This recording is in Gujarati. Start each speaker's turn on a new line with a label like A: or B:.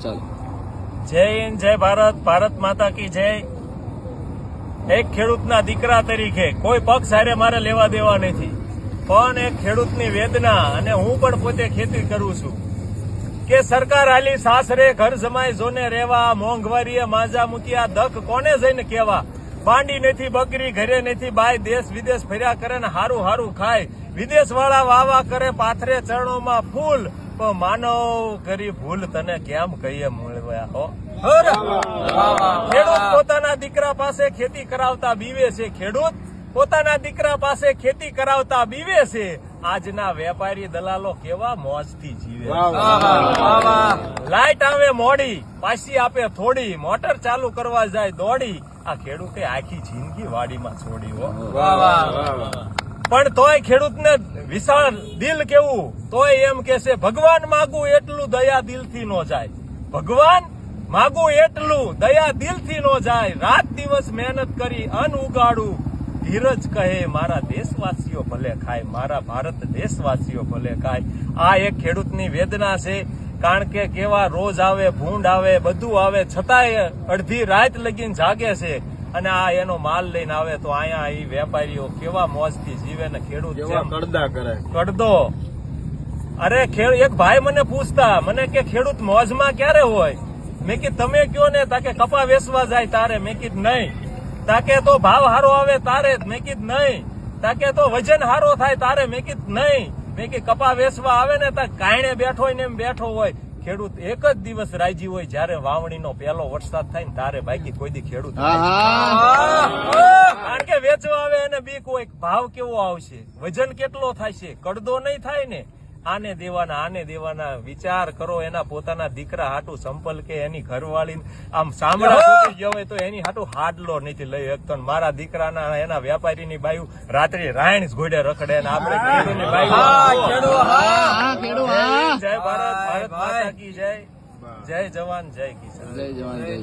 A: ચાલો
B: જય હિન્દ, જય ભારત, ભારત માતા કી જય. એક ખેડૂતના દીકરા તરીકે કોઈ પક્ષ હારે મારે લેવા દેવા નથી, પણ એક ખેડૂતની વેદના, અને હું પણ પોતે ખેતી કરું છું, કે સરકાર આલી સાસરે ઘર જમાઈ જોને રેવા, મોંઘવારીએ માજા મૂક્યા, દખ કોને જઈને કેવા. બાંડી નથી બકરી, ઘરે નથી બાય, દેશ વિદેશ ફર્યા કરે ને હારું હારું ખાય. વિદેશ વાળા વાવા કરે પાથરે ચરણોમાં ફૂલ, પણ માનવ કરી ભૂલ તને કેમ કહીએ મળવ્યા હો. ખેડૂત પોતાના દીકરા પાસે ખેતી કરાવતા બીવે છે, ખેડૂત પોતાના દીકરા પાસે ખેતી કરાવતા બીવે છે. આજના વેપારી દલાલો કેવા મોજથી જીવે. લાઈટ આવે મોડી, પાછી આપે થોડી, મોટર ચાલુ કરવા જાય દોડી. આ ખેડૂતે આખી જિંદગી વાડીમાં છોડી હો. પણ તોય ખેડૂતને વિશાળ દિલ કેવું, તોય એમ કે છે ભગવાન માગું એટલું દયા દિલથી નો જાય. ભગવાન માગું એટલું દયા દિલથી નો જાય. રાત દિવસ મહેનત કરી અન્ન ઉગાડું, ધીરજ કહે મારા દેશવાસીઓ ભલે ખાય, મારા ભારત દેશવાસીઓ ભલે ખાય. આ એક ખેડૂતની વેદના છે, કારણ કે કેવા રોજ આવે, ભૂંડ આવે, બધું આવે, છતાંય અડધી રાત લગીને જાગે છે. અને આ એનો માલ લઈને આવે તો અહીંયા એ વેપારીઓ કેવા મોજથી જીવે ને ખેડૂત કડદા કરે કડદો. અરે એક ભાઈ મને પૂછતા, મને કે ખેડૂત મોજમાં ક્યારે હોય? મેં કીધું તમે કયો ને, તાકે કપા વેચવા જાય તારે. મેં કીધું નહીં. તાકે તો ભાવ હારો આવે તારે. મેં કીધું નહીં. તાકે તો વજન હારો થાય તારે. મેં કીધું નહીં. મેં કીધું કપા વેચવા આવે ને તા કાયણે બેઠો હોય ને એમ બેઠો હોય. ખેડૂત એક જ દિવસ રાજી હોય, જયારે વાવણીનો પહેલો વરસાદ થાય ને તારે. બાકી કોઈ દી ખેડૂત કારણ કે વેચવા આવે એને બીક હોય, ભાવ કેવો આવશે, વજન કેટલો થાય છે, કડદો નહીં થાય ને. આને દેવાના વિચાર કરો. એના પોતાના દીકરા હાટું સંપલ કે એની ઘરવાળી આમ સાંભળા તૂટી ગયો હોય તો એની હાટું હાડલો નથી લઈ શકતો. મારા દીકરાના એના વેપારીની બાયુ રાત્રે રાયણ ઘોડે રખડે ને આપણે ખેડૂતની બાયુ. જય ભારત, ભારત માતા કી જય. જય જવાન, જય કિસાન.
A: જય જવાન, જય